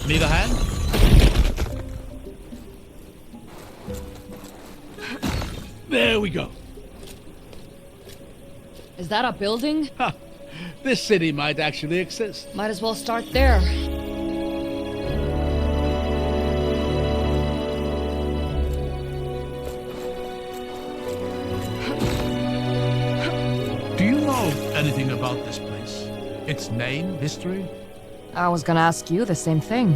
Need a hand? There we go. Is that a building? Ha! This city might actually exist. Might as well start there. Do you know anything about this place? Its name, history? I was gonna ask you the same thing.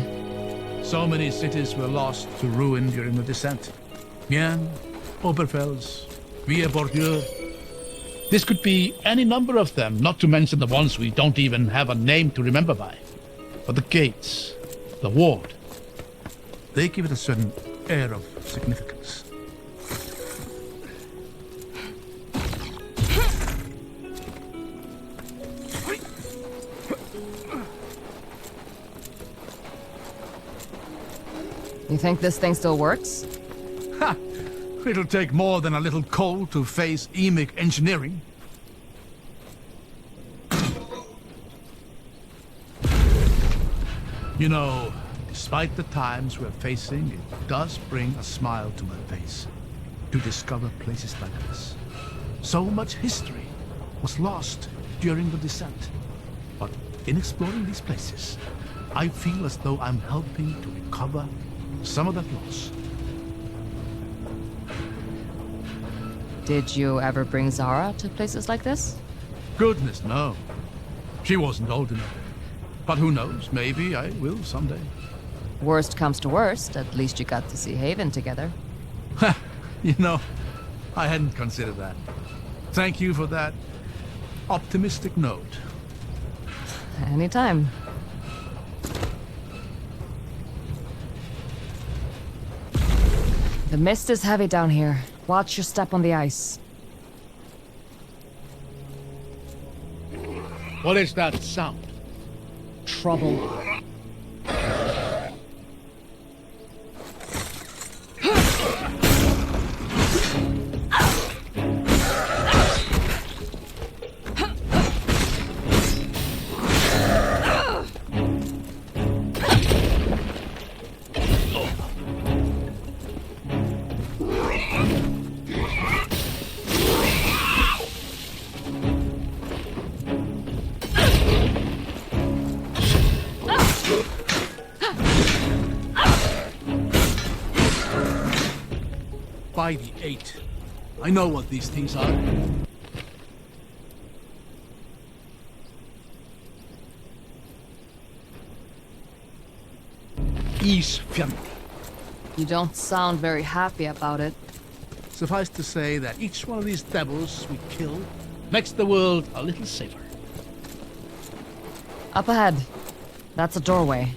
So many cities were lost to ruin during the descent. Mien, Oberfels, Villers-Bourdieu. This could be any number of them, not to mention the ones we don't even have a name to remember by. But the gates, the ward, they give it a certain air of significance. You think this thing still works? Ha! It'll take more than a little coal to face emic engineering. You know, despite the times we're facing, it does bring a smile to my face to discover places like this. So much history was lost during the descent. But in exploring these places, I feel as though I'm helping to recover some of that loss. Did you ever bring Zara to places like this? Goodness, no. She wasn't old enough. But who knows, maybe I will someday. Worst comes to worst, at least you got to see Haven together. You know, I hadn't considered that. Thank you for that optimistic note. Anytime. The mist is heavy down here. Watch your step on the ice. What is that sound? Trouble. By the 8. I know what these things are. Isfjand. You don't sound very happy about it. Suffice to say that each one of these devils we kill makes the world a little safer. Up ahead. That's a doorway.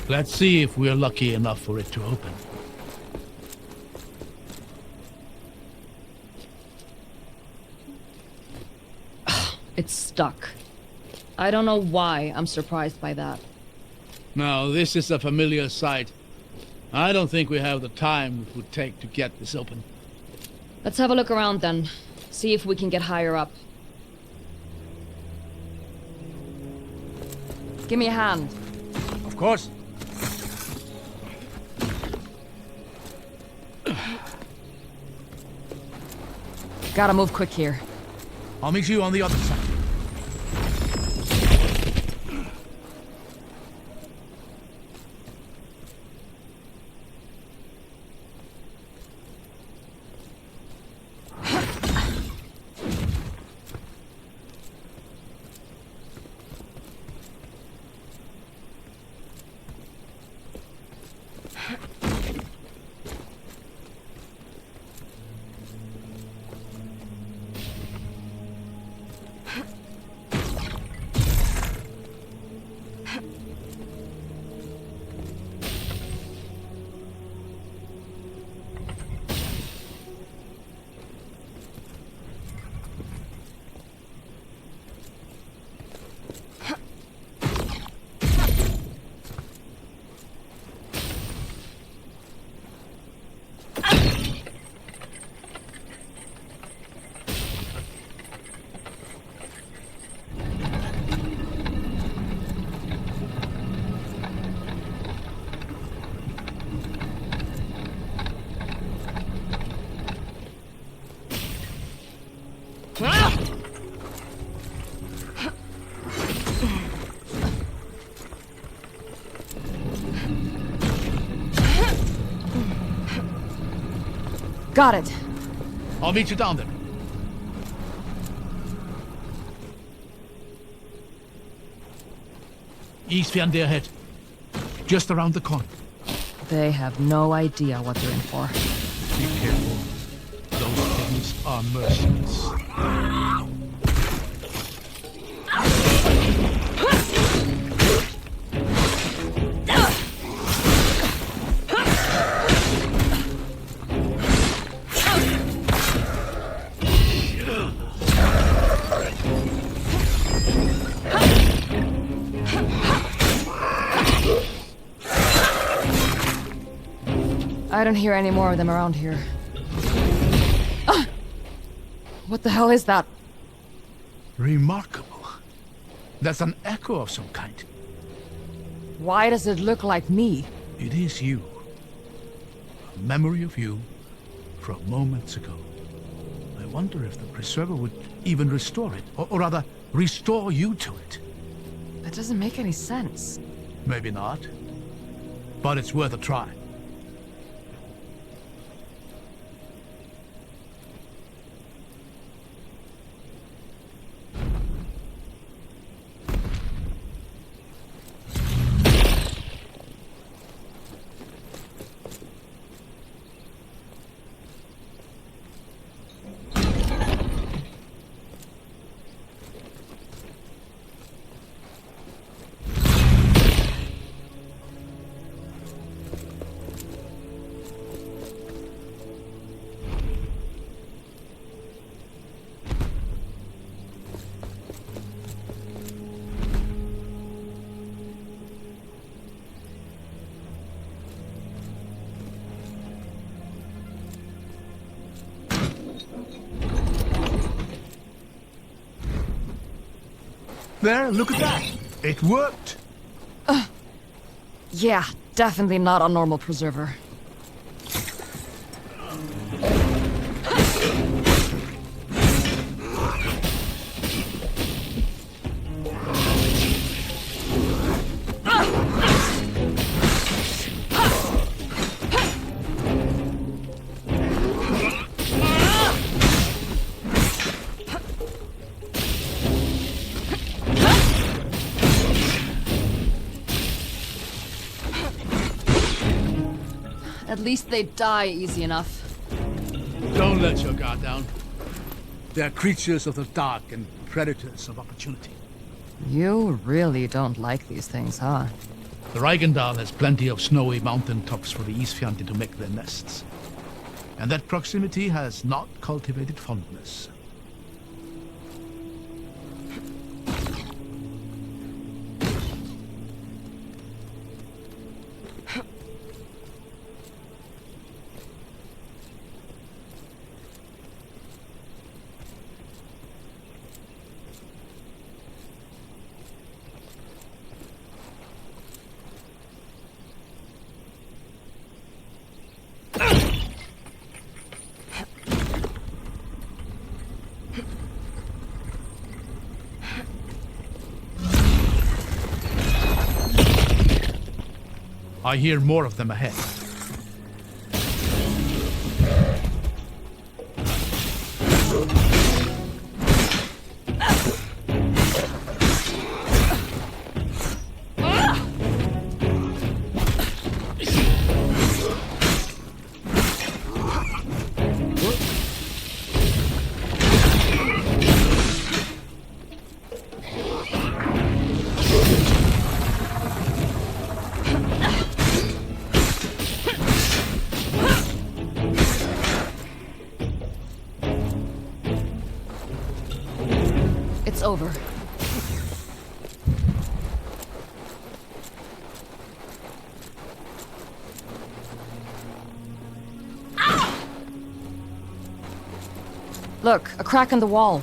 Let's see if we're lucky enough for it to open. It's stuck. I don't know why I'm surprised by that. Now, this is a familiar sight. I don't think we have the time it would take to get this open. Let's have a look around then. See if we can get higher up. Give me a hand. Of course. Gotta move quick here. I'll meet you on the other side. Got it. I'll meet you down there. Eastfiande ahead. Just around the corner. They have no idea what they're in for. Be careful. Those things are merciless. I don't hear any more of them around here. Ah! What the hell is that? Remarkable. That's an echo of some kind. Why does it look like me? It is you. A memory of you from moments ago. I wonder if the Preserver would even restore it, or rather, restore you to it. That doesn't make any sense. Maybe not, but it's worth a try. There, look at that. It worked. Yeah, definitely not a normal preserver. At least they die easy enough. Don't let your guard down. They're creatures of the dark and predators of opportunity. You really don't like these things, huh? The Reichendal has plenty of snowy mountain tops for the Eastfiante to make their nests. And that proximity has not cultivated fondness. I hear more of them ahead. It's over. Look, a crack in the wall.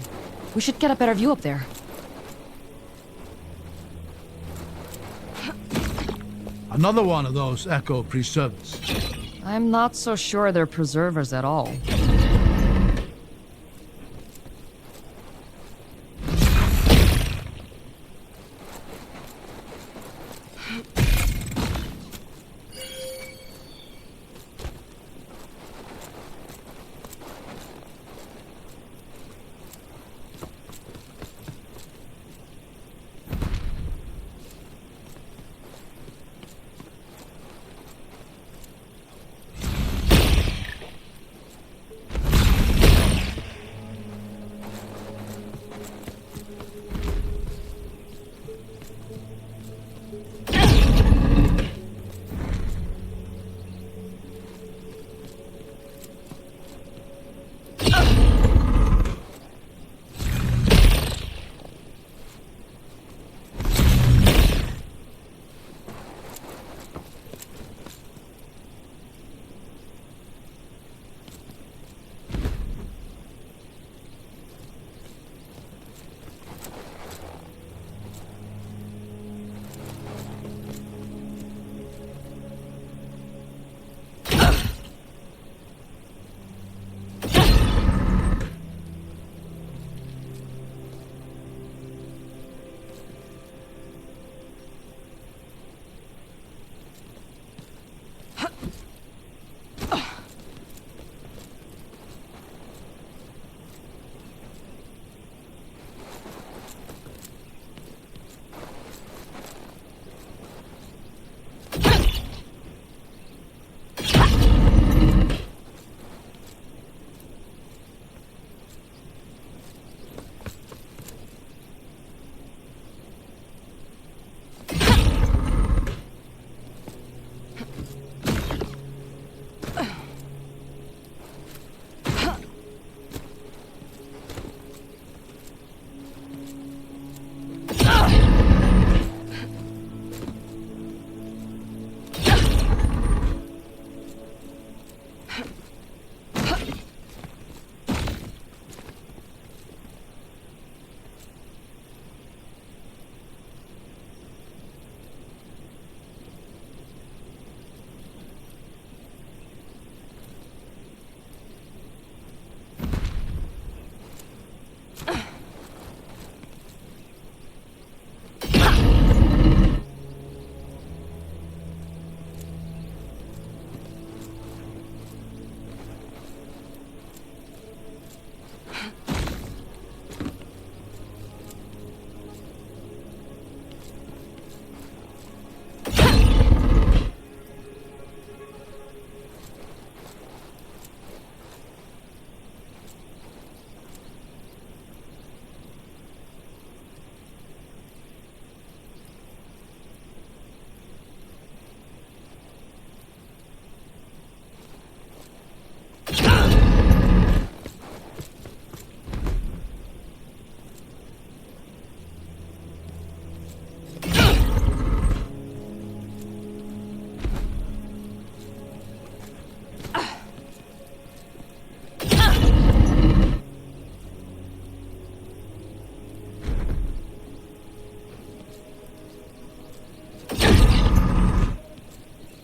We should get a better view up there. Another one of those echo preservers. I'm not so sure they're preservers at all.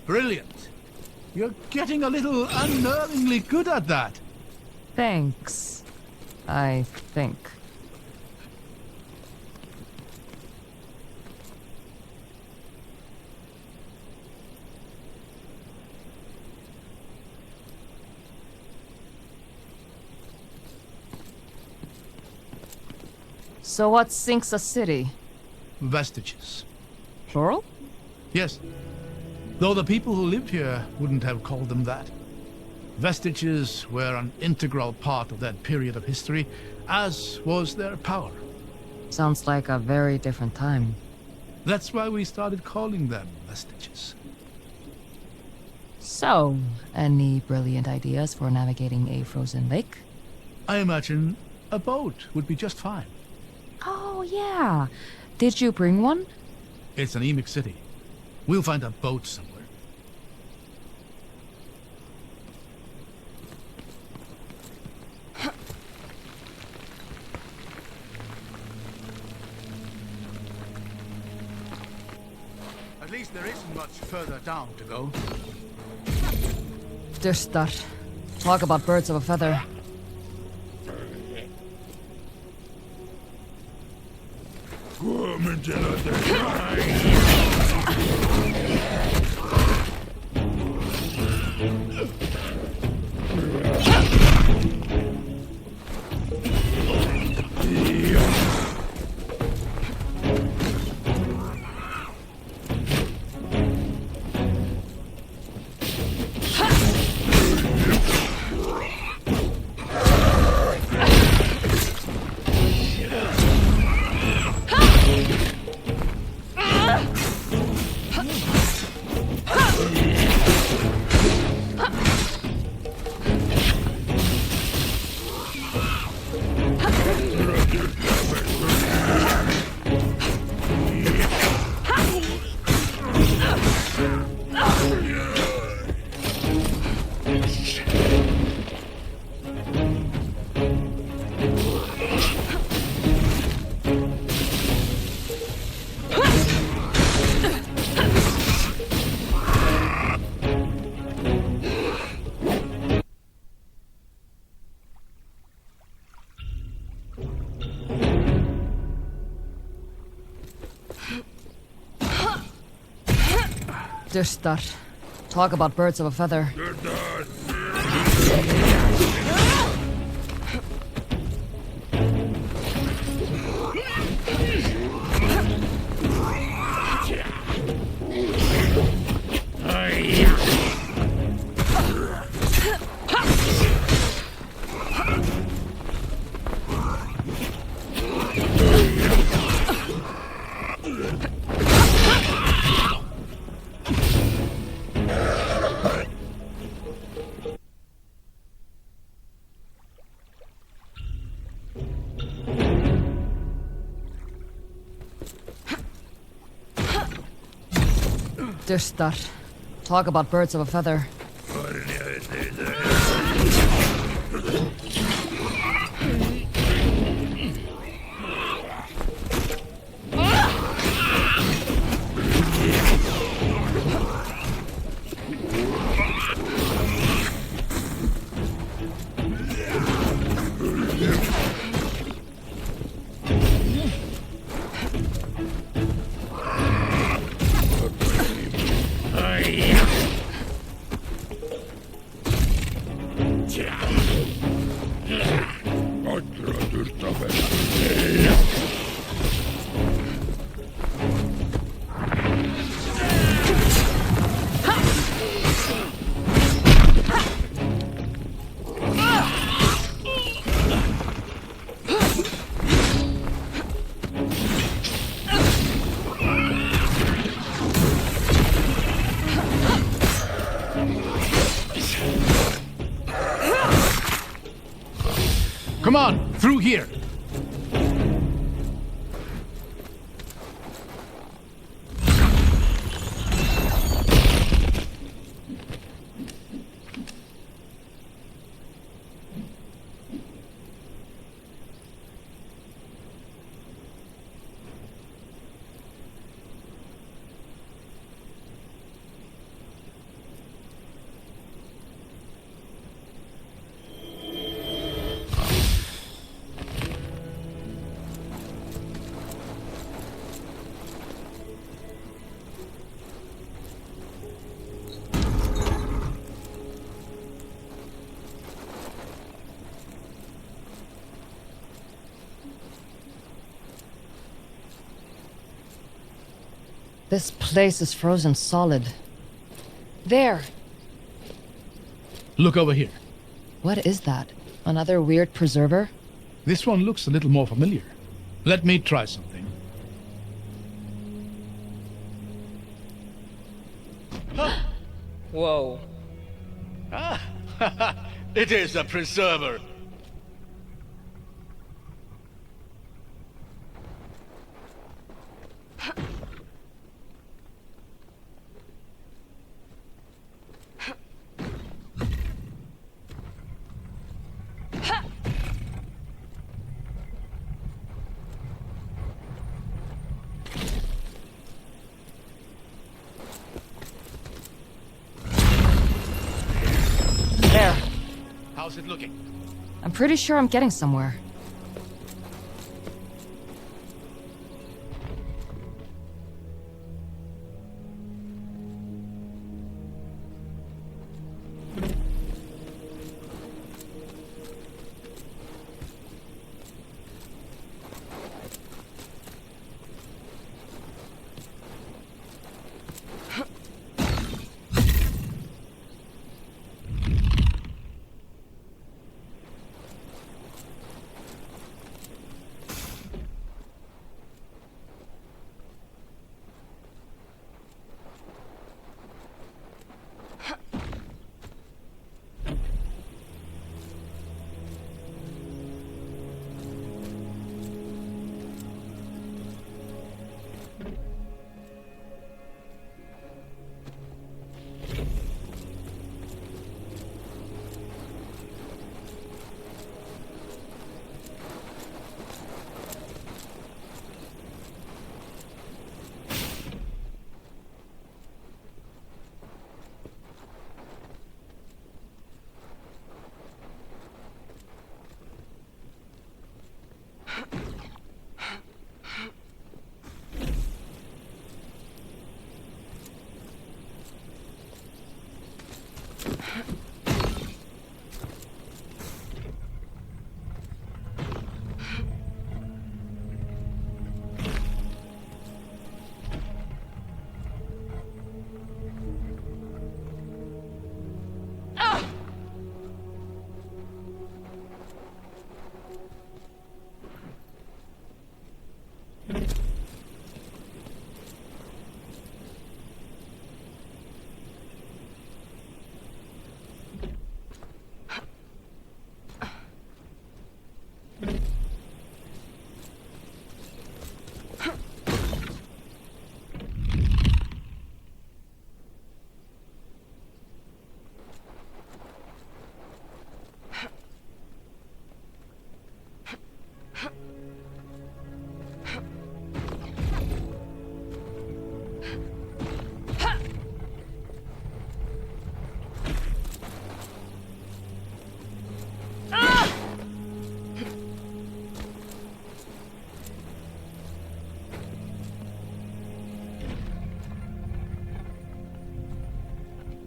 Brilliant. You're getting a little unnervingly good at that. Thanks. I think. So what sinks a city? Vestiges. Plural? Yes. Though the people who lived here wouldn't have called them that. Vestiges were an integral part of that period of history, as was their power. Sounds like a very different time. That's why we started calling them Vestiges. So, any brilliant ideas for navigating a frozen lake? I imagine a boat would be just fine. Oh, yeah. Did you bring one? It's an anemic city. We'll find a boat somewhere. At least there isn't much further down to go. Dystar. Talk about birds of a feather. Dystar. Talk about birds of a feather. Dystar. Talk about birds of a feather. Come on, through here. This place is frozen solid. There! Look over here. What is that? Another weird preserver? This one looks a little more familiar. Let me try something. Whoa. It is a preserver. There. How's it looking? I'm pretty sure I'm getting somewhere.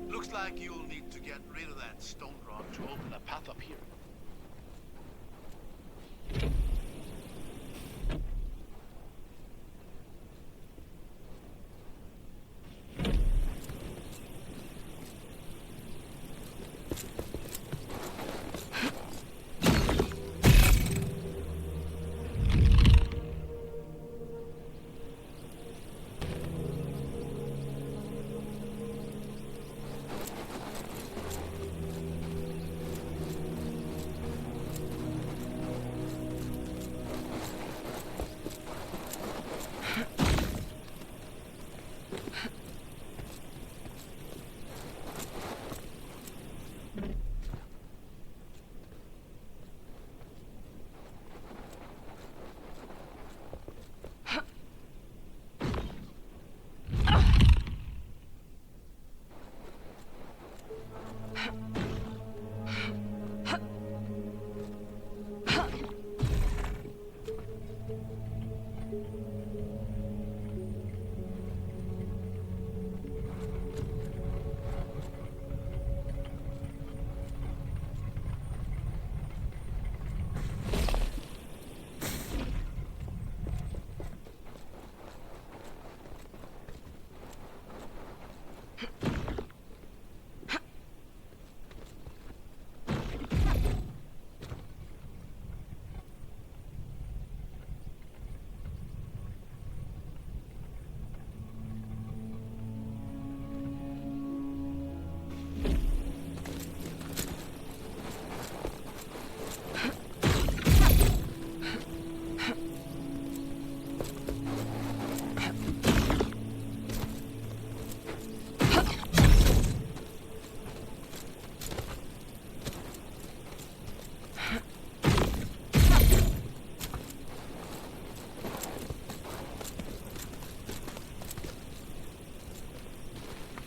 Looks like you'll need to get rid of that stone rock to open a path up here.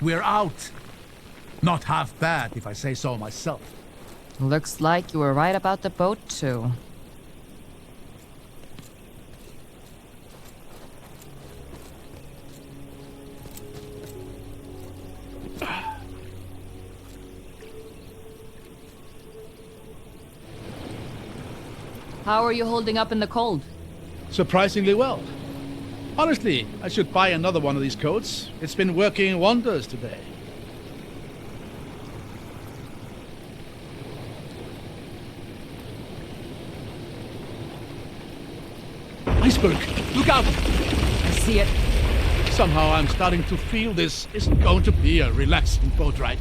We're out. Not half bad, if I say so myself. Looks like you were right about the boat, too. How are you holding up in the cold? Surprisingly well. Honestly, I should buy another one of these coats. It's been working wonders today. Iceberg! Look out! I see it. Somehow I'm starting to feel this isn't going to be a relaxing boat ride.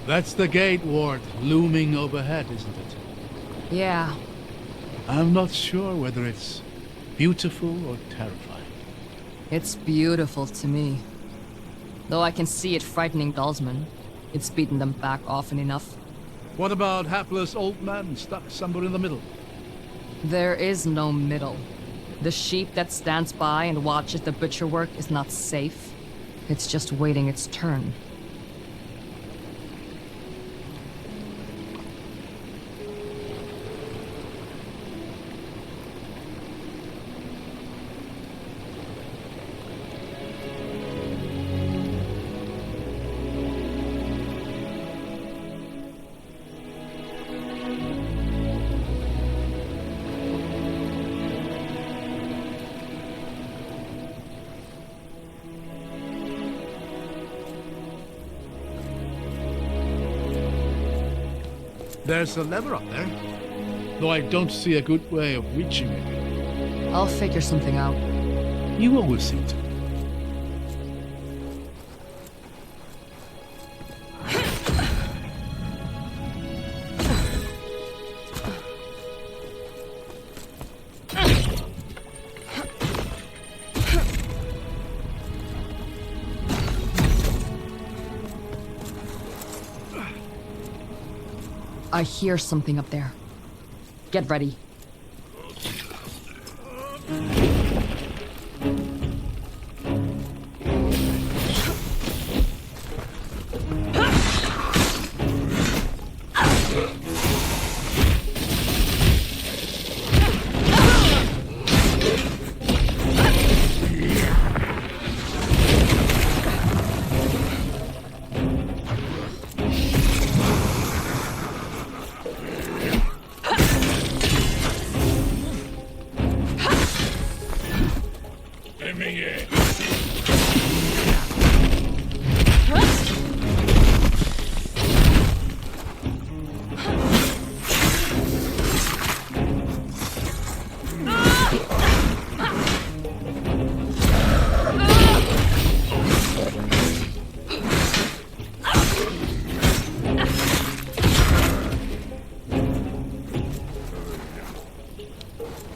That's the gate, Ward, looming overhead, isn't it? Yeah. I'm not sure whether it's beautiful or terrifying. It's beautiful to me. Though I can see it frightening Dalsman. It's beaten them back often enough. What about hapless old man stuck somewhere in the middle? There is no middle. The sheep that stands by and watches the butcher work is not safe. It's just waiting its turn. There's a lever up there, though I don't see a good way of reaching it. I'll figure something out. You always seem to. I hear something up there. Get ready.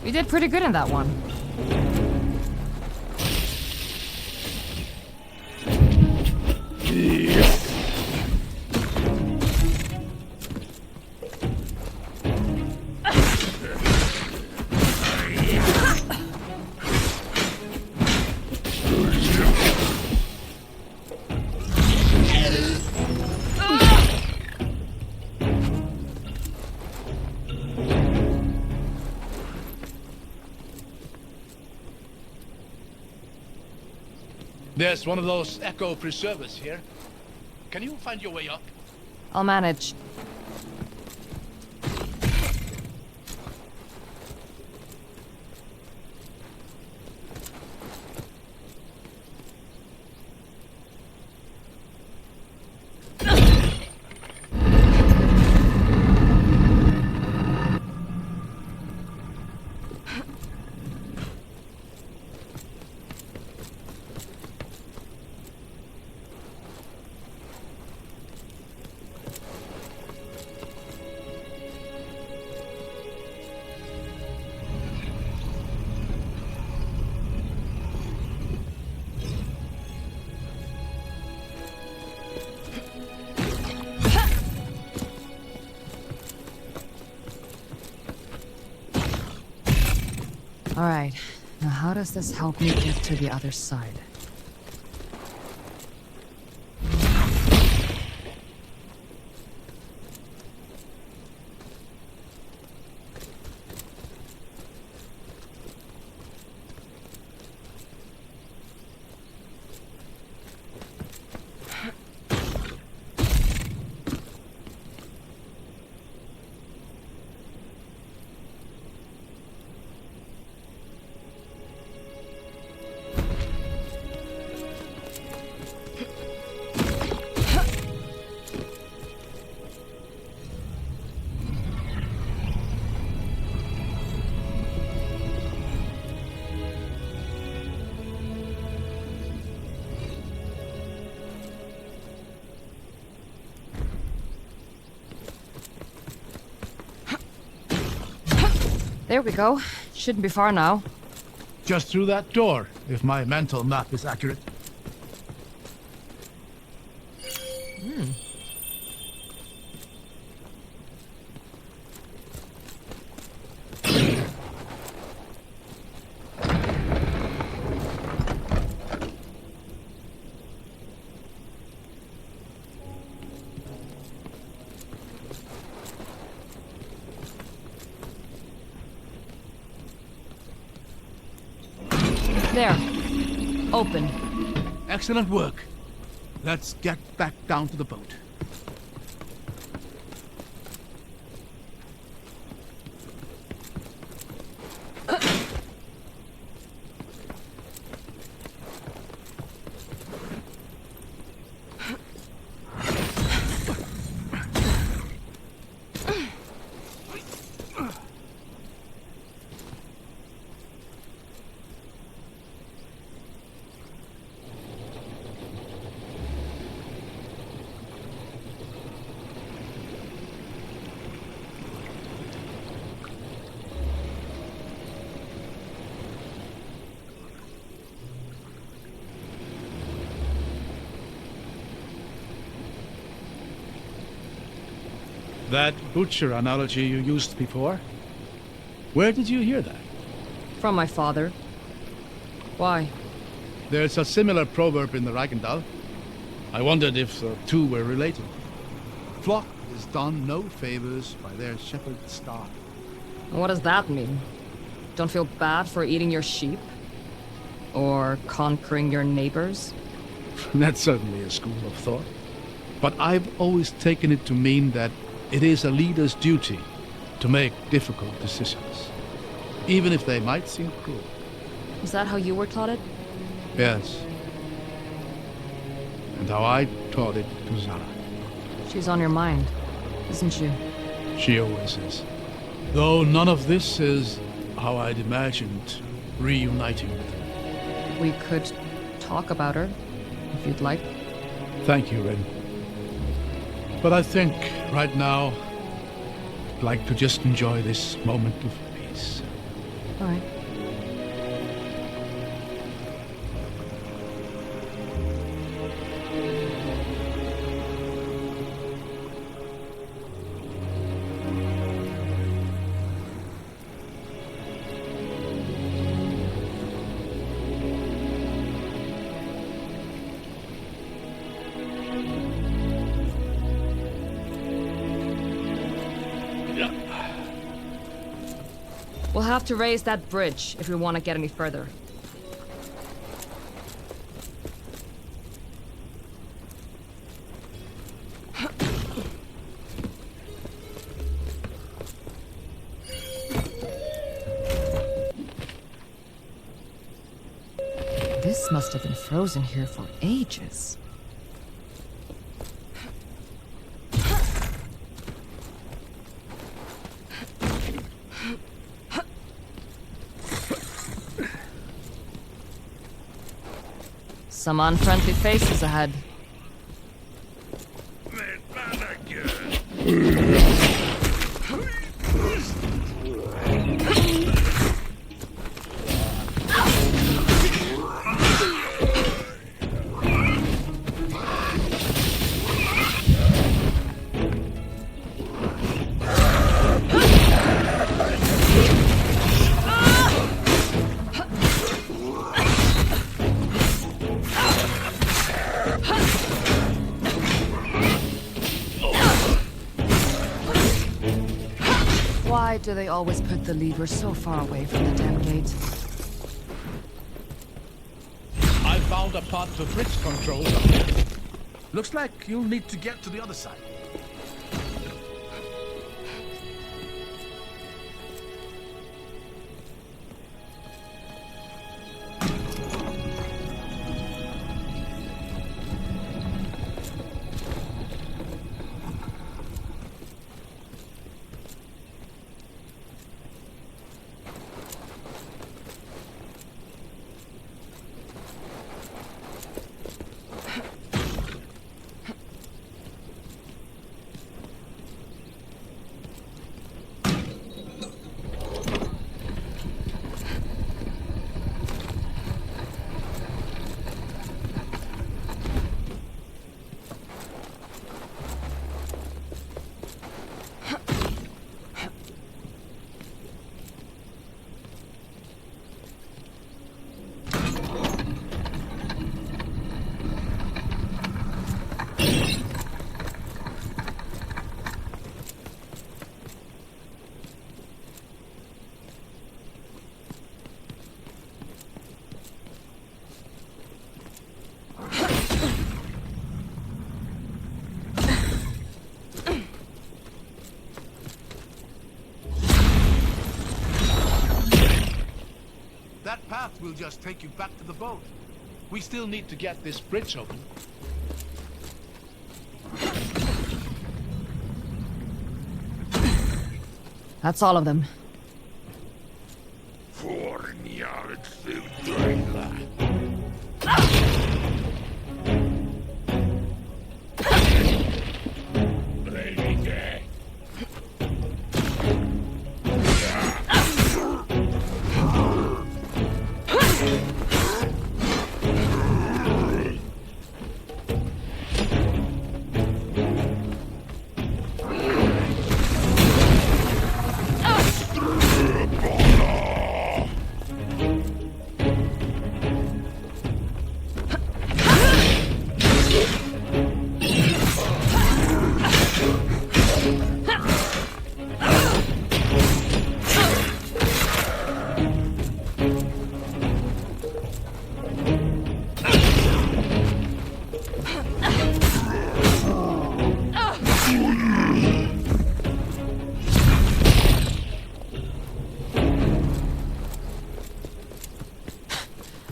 You did pretty good in that one. There's one of those echo preservers here. Can you find your way up? I'll manage. Alright, now how does this help me get to the other side? There we go. Shouldn't be far now. Just through that door, if my mental map is accurate. There. Open. Excellent work. Let's get back down to the boat. That butcher analogy you used before? Where did you hear that? From my father. Why? There's a similar proverb in the Reichendal. I wondered if the two were related. Flock is done no favors by their shepherd's staff. What does that mean? Don't feel bad for eating your sheep? Or conquering your neighbors? That's certainly a school of thought. But I've always taken it to mean that it is a leader's duty to make difficult decisions, even if they might seem cruel. Is that how you were taught it? Yes. And how I taught it to Zara. She's on your mind, isn't she? She always is. Though none of this is how I'd imagined reuniting with her. We could talk about her, if you'd like. Thank you, Ren. But I think, right now, I'd like to just enjoy this moment of peace. All right. We'll have to raise that bridge if we want to get any further. This must have been frozen here for ages. Some unfriendly faces ahead. Why do they always put the lever so far away from the damn gate? I found a part for bridge controls up there. Looks like you'll need to get to the other side. That path will just take you back to the boat. We still need to get this bridge open. That's all of them.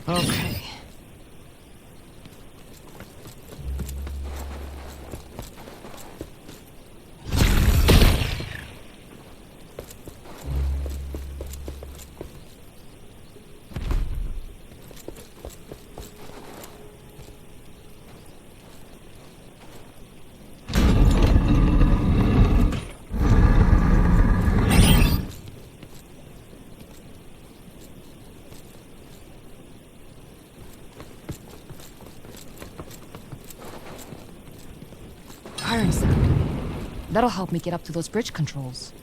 Okay. Firing signal. That'll help me get up to those bridge controls.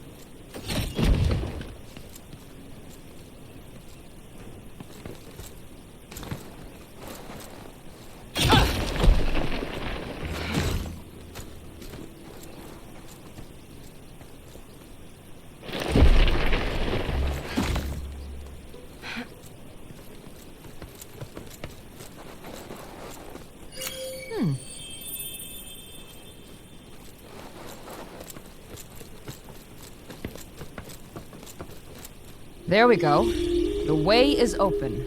There we go. The way is open.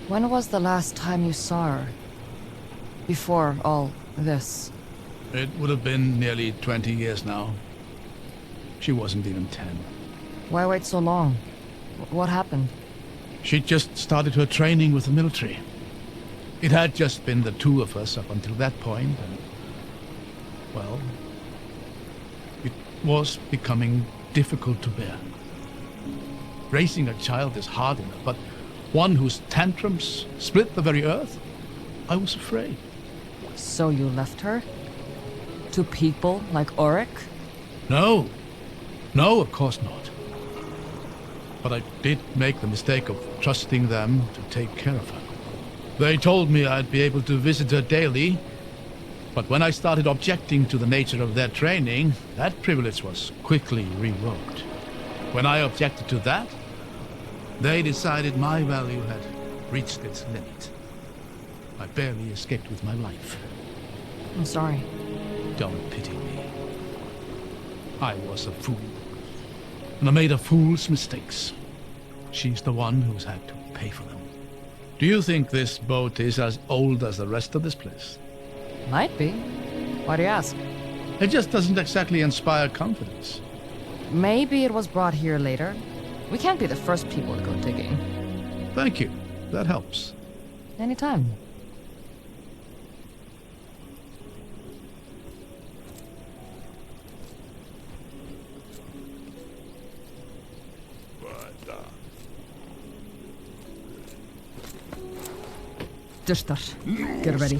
When was the last time you saw her? Before all this? It would have been nearly 20 years now. She wasn't even 10. Why wait so long? What happened? She just started her training with the military. It had just been the two of us up until that point, and, well, it was becoming difficult to bear. Raising a child is hard enough, but one whose tantrums split the very earth? I was afraid. So you left her? To people like Auric? No. No, of course not. But I did make the mistake of trusting them to take care of her. They told me I'd be able to visit her daily, but when I started objecting to the nature of their training, that privilege was quickly revoked. When I objected to that, they decided my value had reached its limit. I barely escaped with my life. I'm sorry. Don't pity me. I was a fool. And I made a fool's mistakes. She's the one who's had to pay for them. Do you think this boat is as old as the rest of this place? Might be. Why do you ask? It just doesn't exactly inspire confidence. Maybe it was brought here later. We can't be the first people to go digging. Thank you. That helps. Anytime. Dushtar, get ready.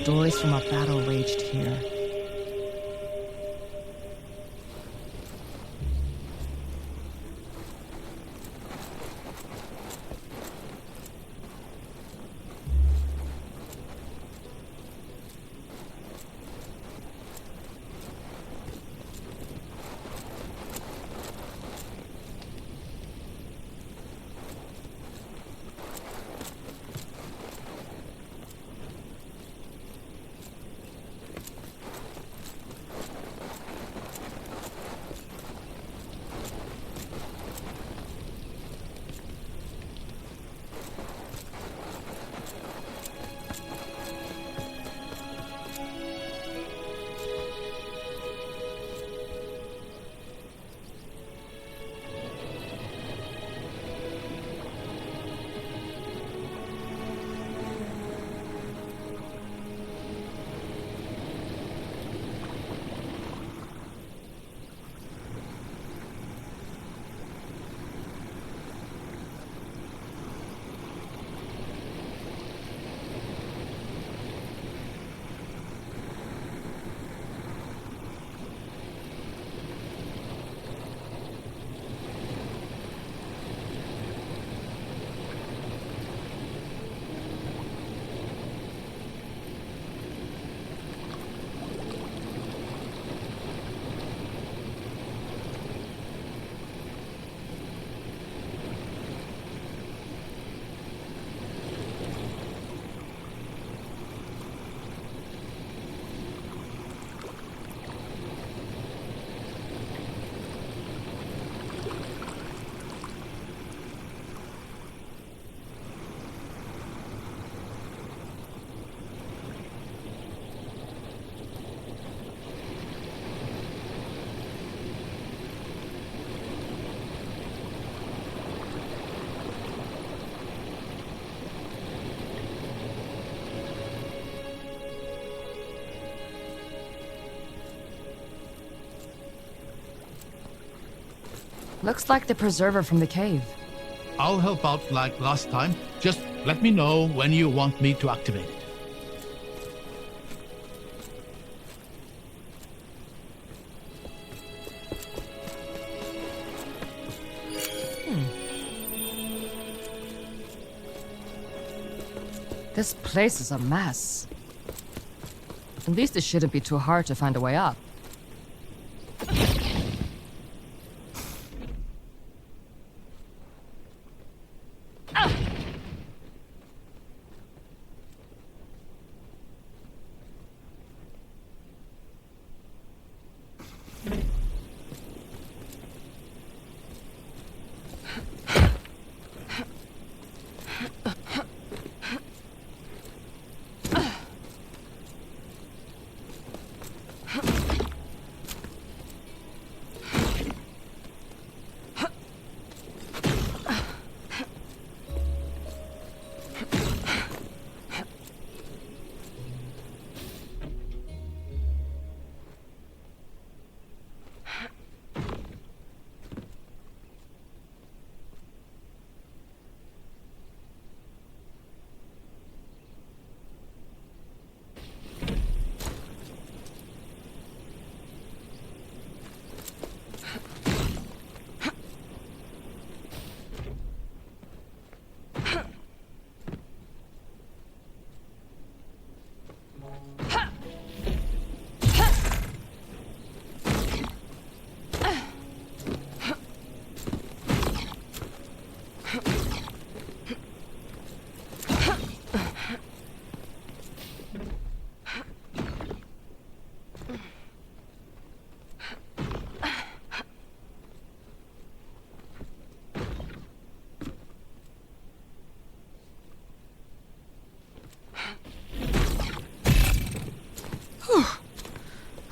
Stories from a battle raged here. Looks like the preserver from the cave. I'll help out like last time. Just let me know when you want me to activate it. This place is a mess. At least it shouldn't be too hard to find a way up.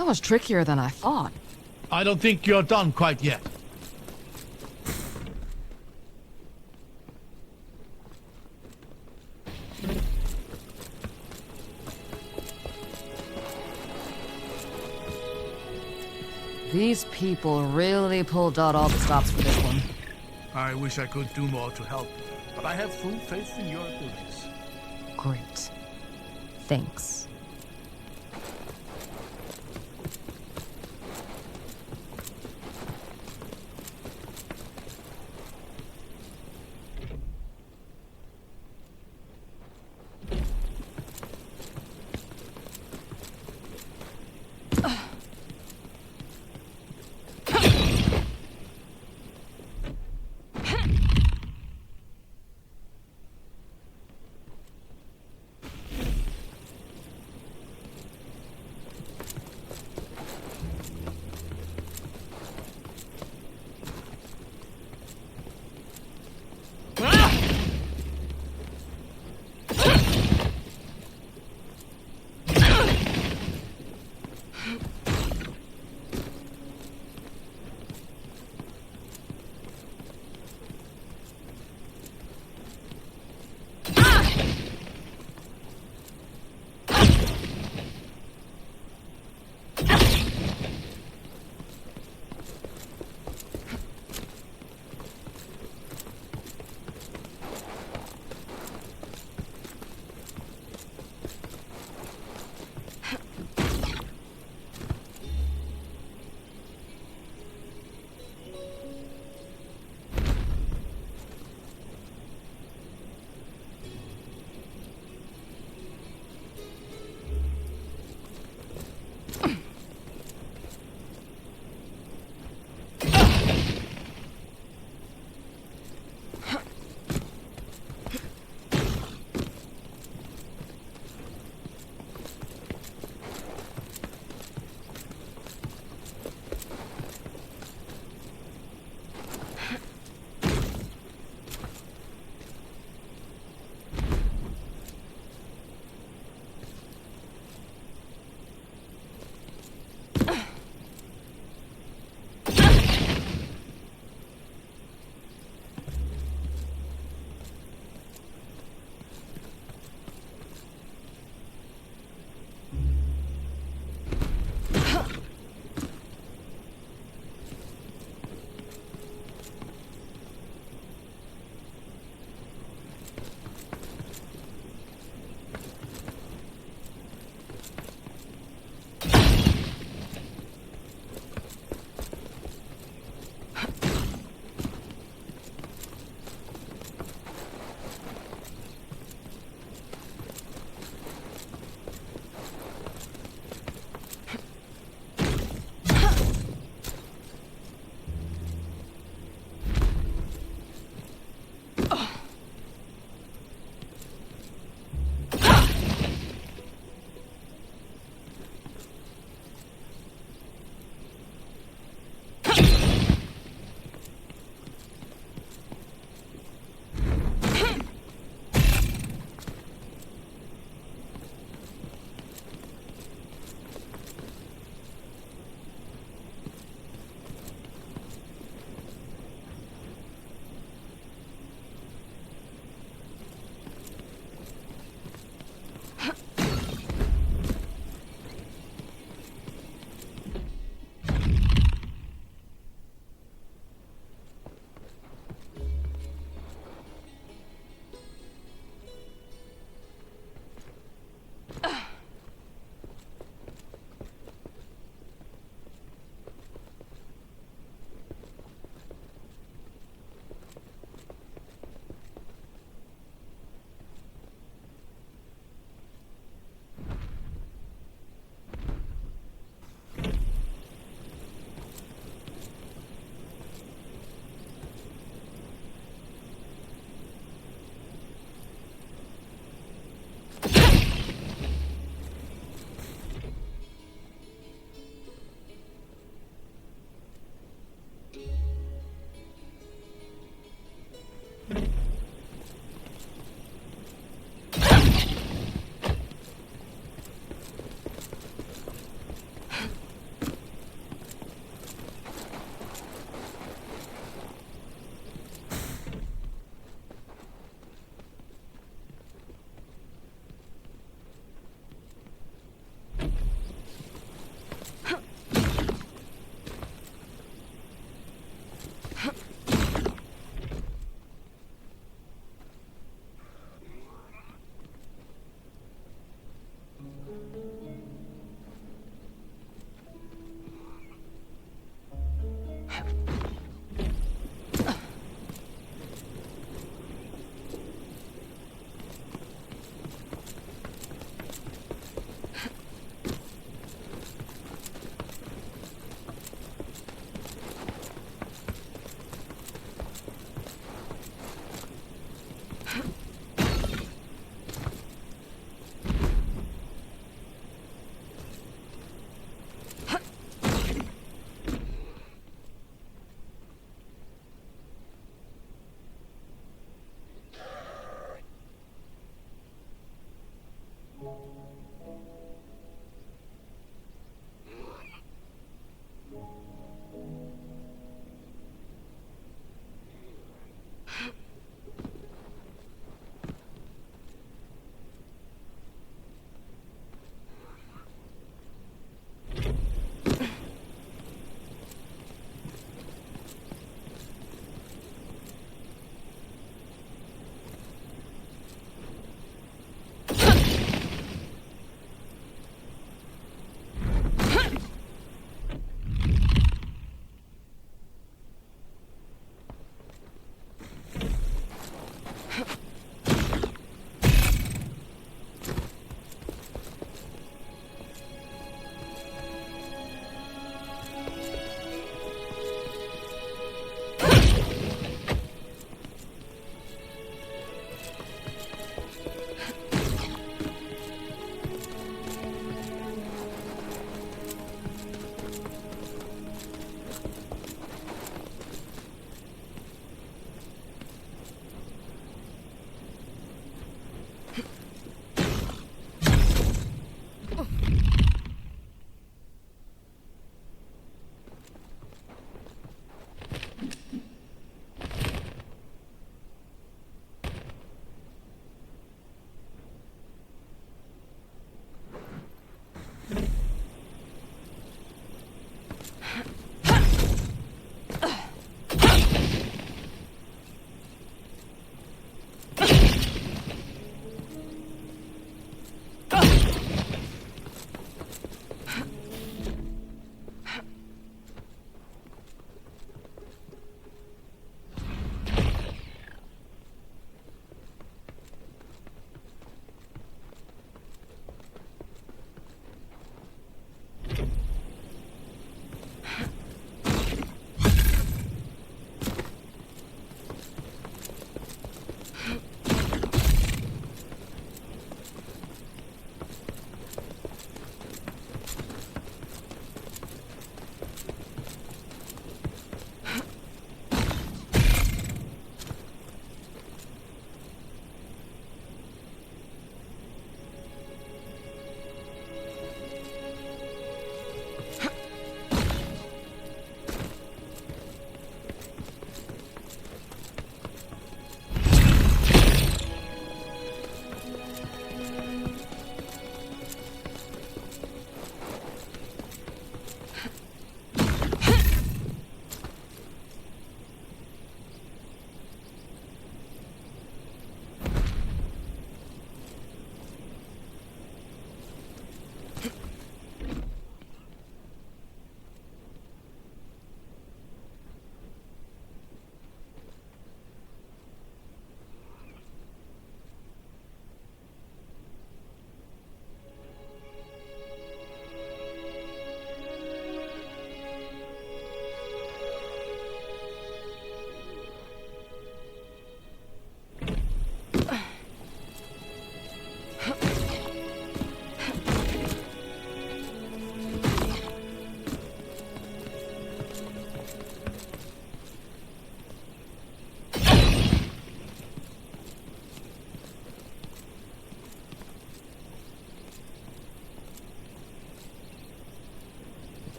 That was trickier than I thought. I don't think you're done quite yet. These people really pulled out all the stops for this one. I wish I could do more to help, but I have full faith in your abilities. Great. Thanks.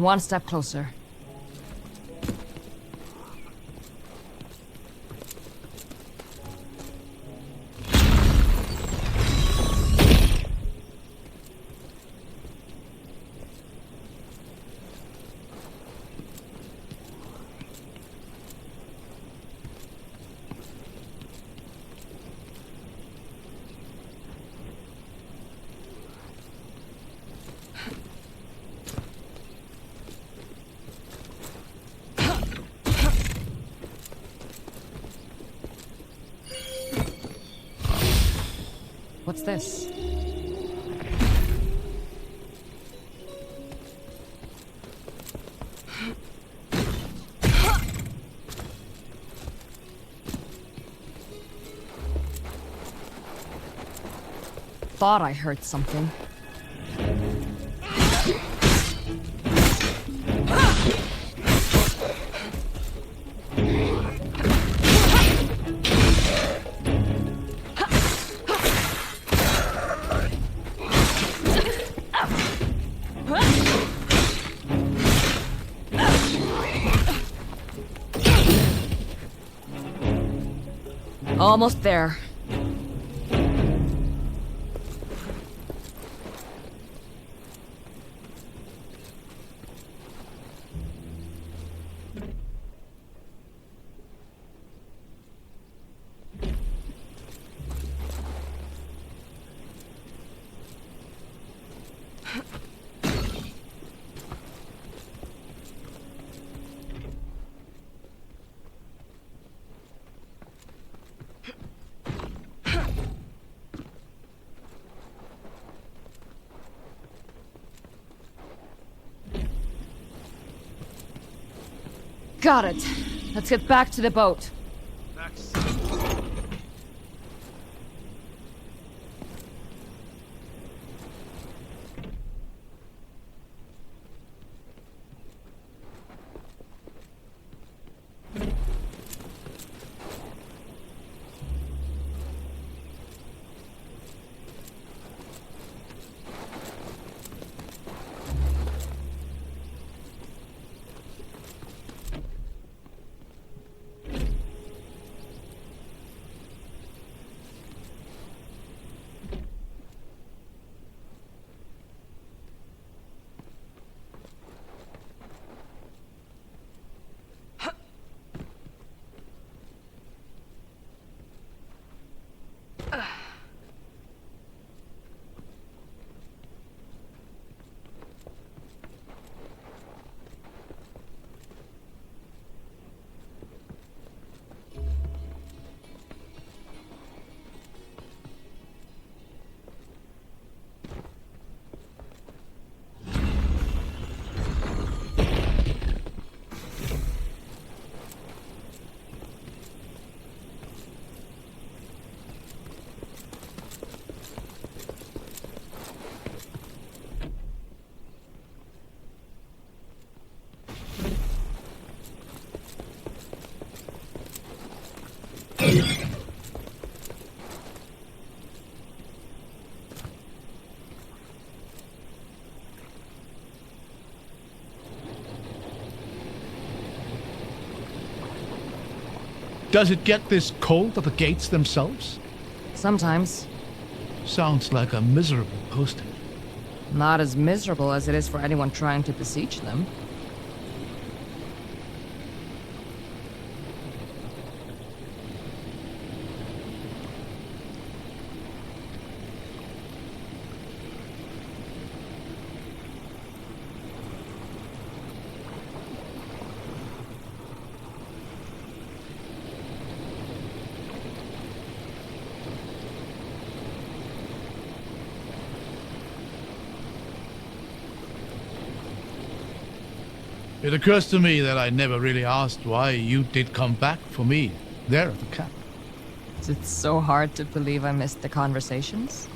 One step closer. What's this? Thought I heard something. Almost there. Got it. Let's get back to the boat. Does it get this cold at the gates themselves? Sometimes. Sounds like a miserable posting. Not as miserable as it is for anyone trying to besiege them. It occurs to me that I never really asked why you did come back for me there at the camp. It's so hard to believe I missed the conversations.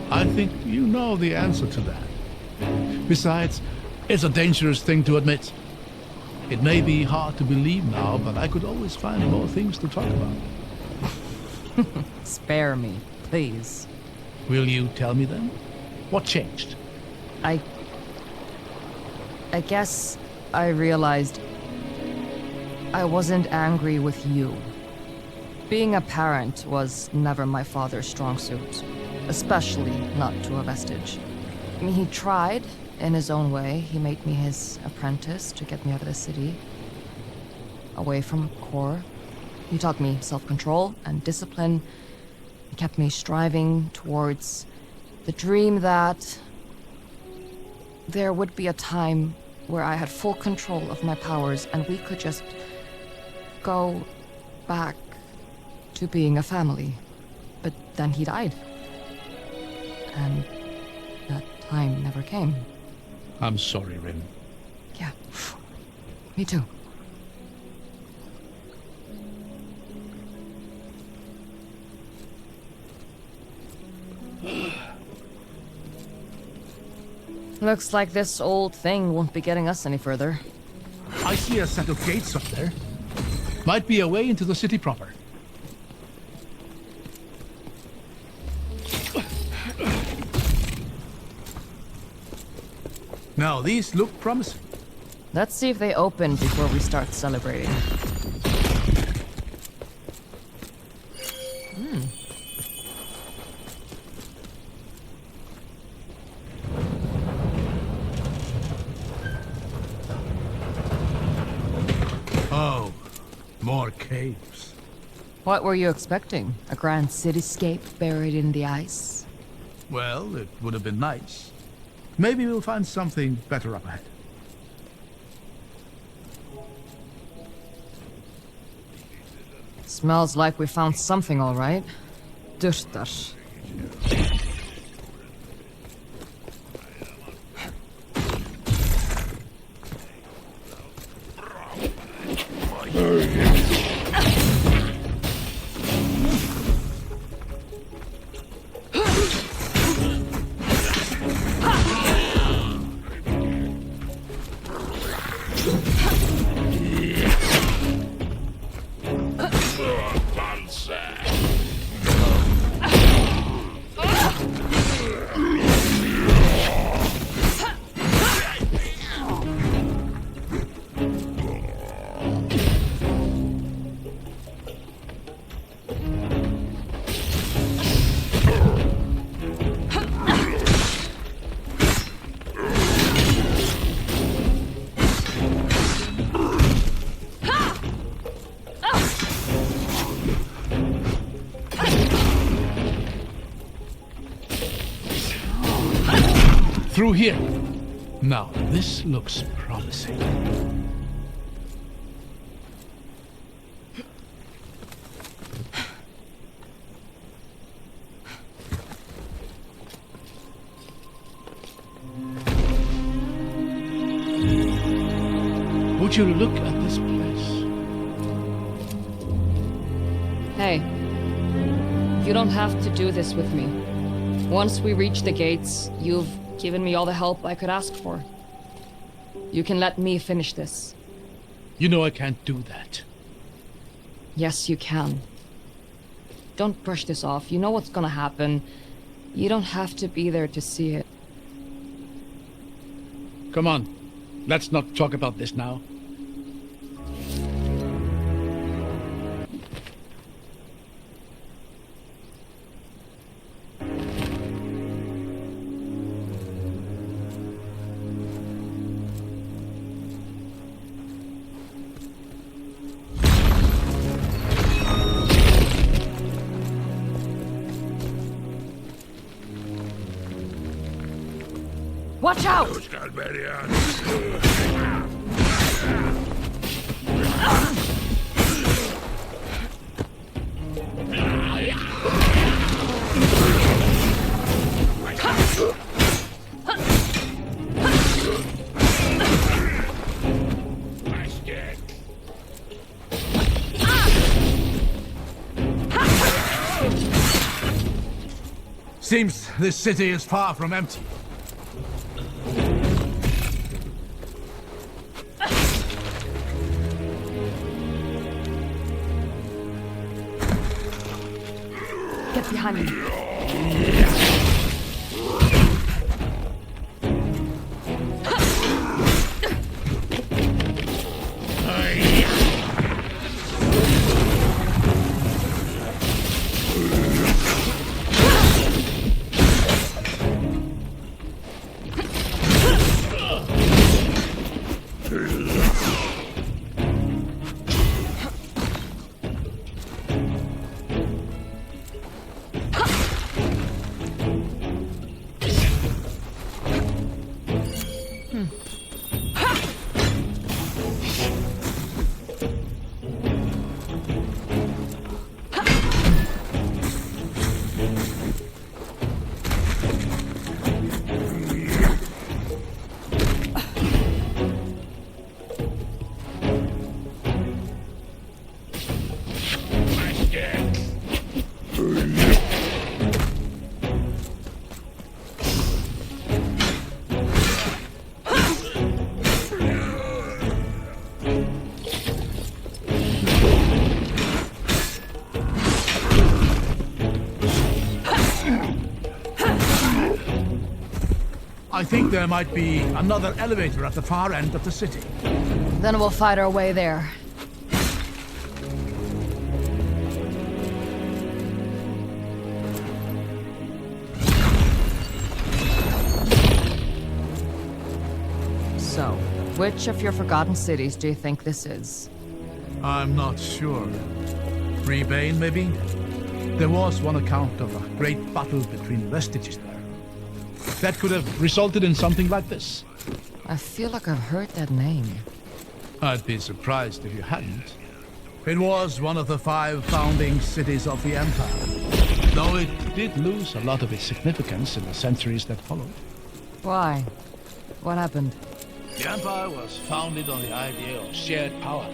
I think you know the answer to that. Besides, it's a dangerous thing to admit. It may be hard to believe now, but I could always find more things to talk about. Spare me, please. Will you tell me then? What changed? I I guess I realized I wasn't angry with you. Being a parent was never my father's strong suit, especially not to a Vestige. I mean, he tried, in his own way. He made me his apprentice to get me out of the city, away from Core. He taught me self-control and discipline. He kept me striving towards the dream that there would be a time where I had full control of my powers and we could just go back to being a family. But then he died. And that time never came. I'm sorry, Rin. Yeah, me too. Looks like this old thing won't be getting us any further. I see a set of gates up there. Might be a way into the city proper. Now, these look promising. Let's see if they open before we start celebrating. Oh, more caves. What were you expecting? A grand cityscape buried in the ice? Well, it would have been nice. Maybe we'll find something better up ahead. Smells like we found something, all right. Dürster. Through here. Now, this looks promising. Would you look at this place? Hey, you don't have to do this with me. Once we reach the gates, you've given me all the help I could ask for. You can let me finish this. You know I can't do that. Yes, you can. Don't brush this off. You know what's gonna happen. You don't have to be there to see it. Come on, let's not talk about this now. Watch out! Seems this city is far from empty. Get behind me. I think there might be another elevator at the far end of the city. Then we'll fight our way there. So, which of your forgotten cities do you think this is? I'm not sure. Rebane, maybe? There was one account of a great battle between Vestages there. That could have resulted in something like this. I feel like I've heard that name. I'd be surprised if you hadn't. It was one of the 5 founding cities of the Empire, though it did lose a lot of its significance in the centuries that followed. Why? What happened? The Empire was founded on the idea of shared power,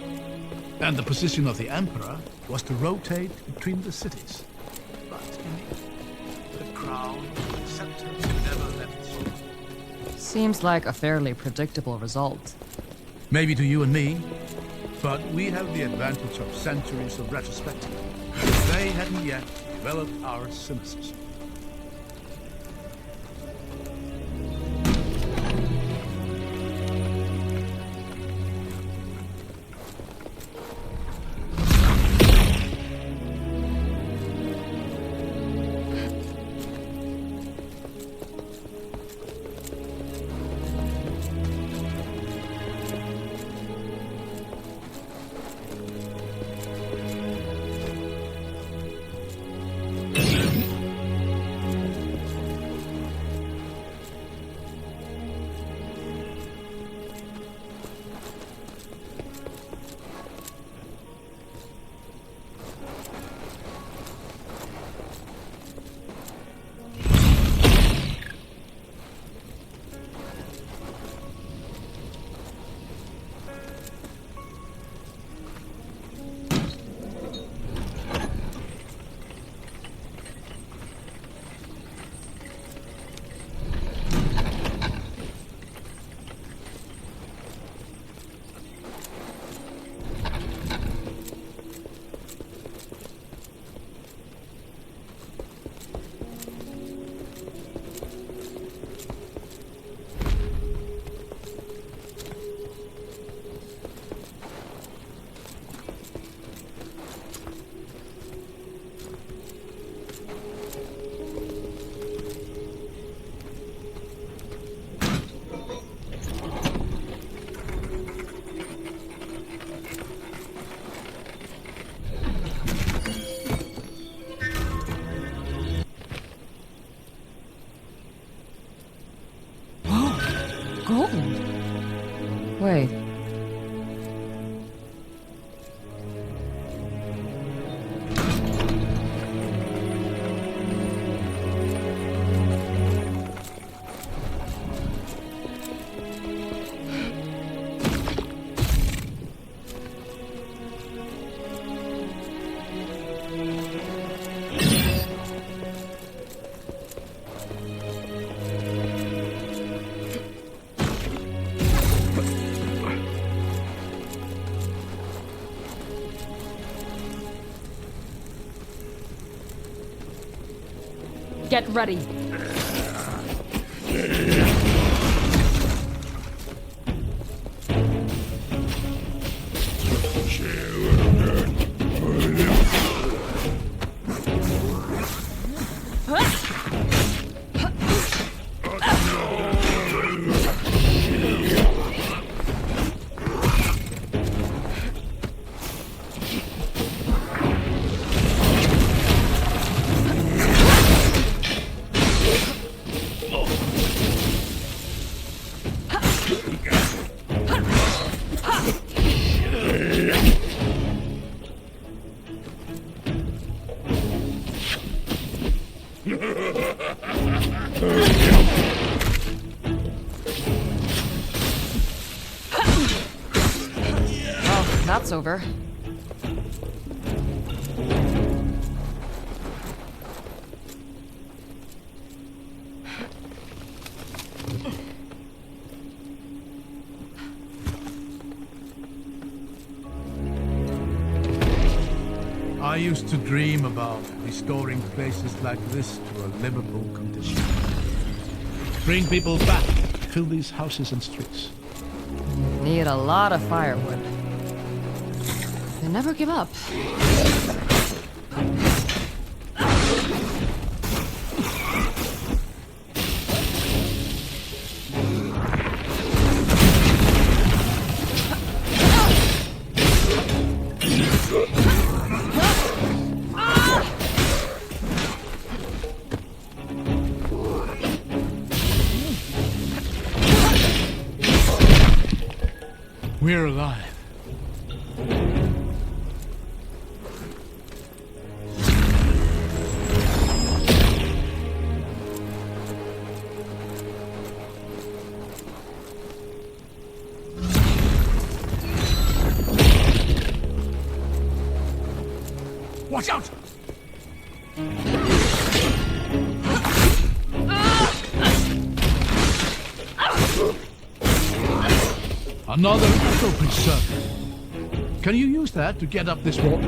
and the position of the Emperor was to rotate between the cities. But in the crown, the scepter never left Solomon. Seems like a fairly predictable result. Maybe to you and me, but we have the advantage of centuries of retrospective. They hadn't yet developed our cynicism. Gold? Wait. Get ready. Well, that's over. I used to dream about restoring places like this to a livable condition. Bring people back. Fill these houses and streets. Need a lot of firewood. They never give up. We're alive. Watch out! Another echo preserver. Can you use that to get up this wall?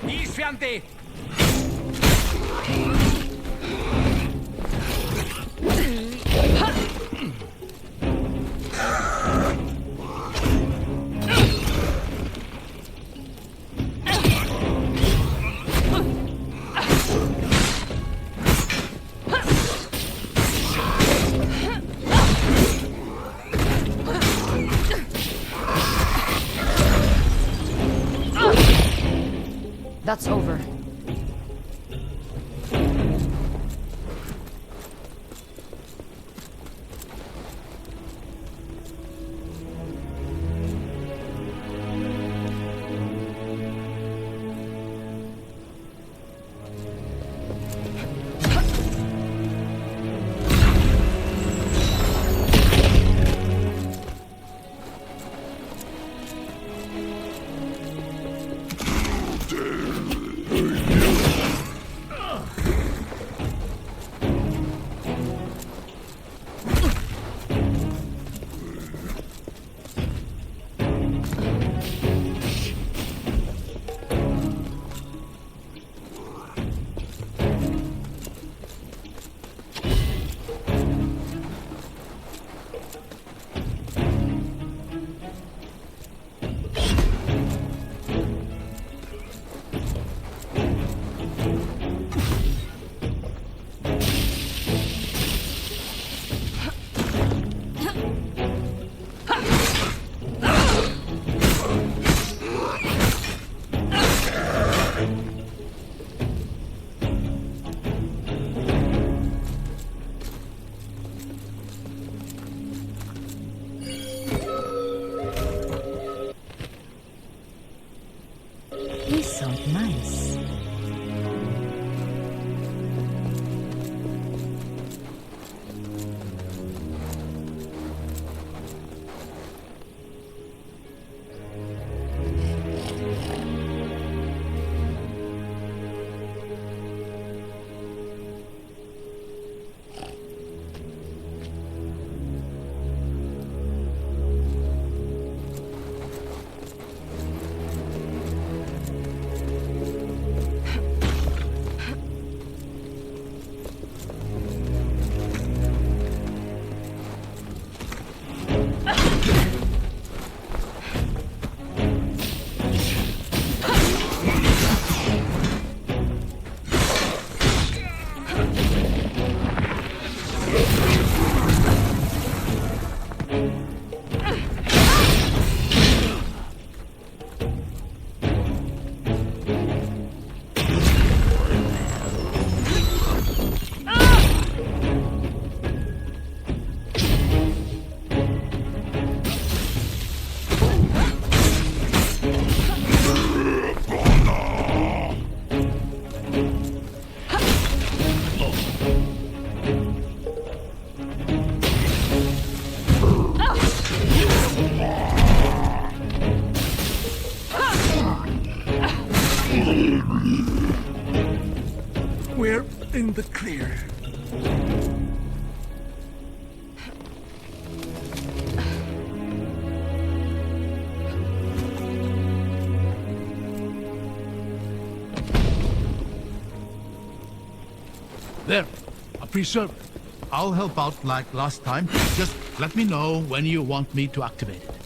Isfiante! That's over. We're in the clear. There, a preserver. I'll help out like last time. Just let me know when you want me to activate it.